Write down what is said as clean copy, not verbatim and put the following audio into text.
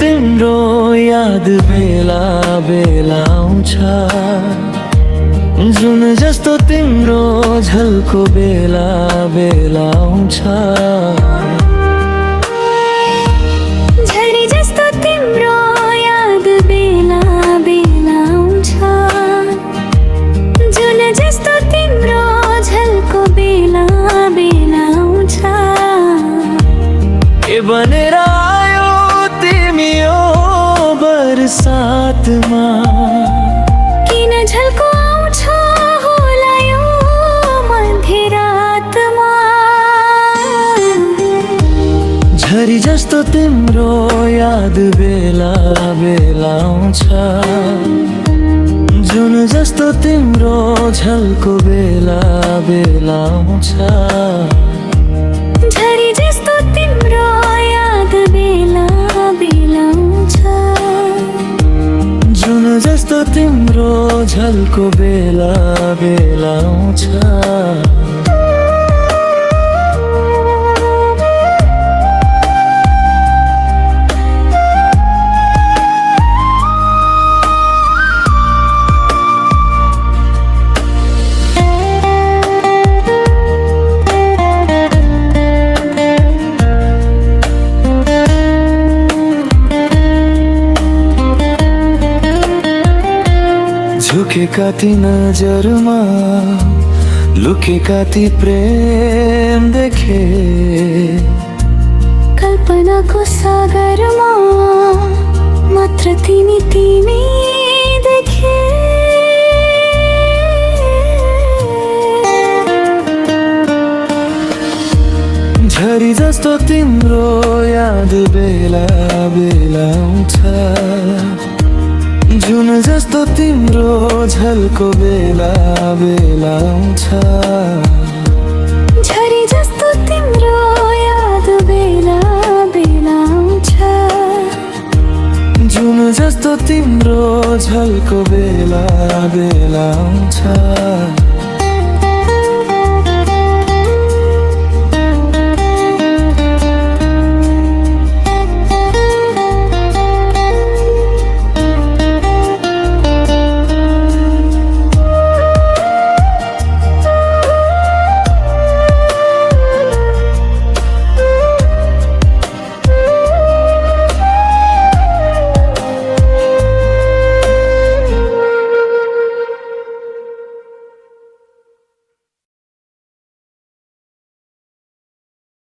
तिम्रो याद बेला बेला आउँछ, जुन जस्तो तिम्रो झल्को बेला बेला आउँछ। झरी जस्तो तिम्रो याद बेला बेला आउँछ, जुन जस्तो तिम्रो झल्को बेला बेला आउँछ। के बनेर आयो तिमी यो बरसातमा, किन झल्को आउँछ होला यो मध्यरातमा। झरी जस्तो तिम्रो याद बेला बेला आउँछ, जुन जस्तो तिम्रो झल्को बेला बेला आउँछ। झरी जस्तो तिम्रो याद बेला बेला आउँछ, जुन जस्तो तिम्रो झल्को बेला बेला आउँछ। झुकेका ती नजरमा लुकेका ती प्रेम देखे, कल्पनाको सागरमा मात्र तिमी तिमी देखे। झरी जस्तो तिम्रो याद बेला बेला आउँछ, जुन जस्तो तिम्रो झल्को बेला बेला आउँछ। झरी जस्तो तिम्रो याद बेला बेला आउँछ, जुन जस्तो तिम्रो झल्को बेला बेला आउँछ।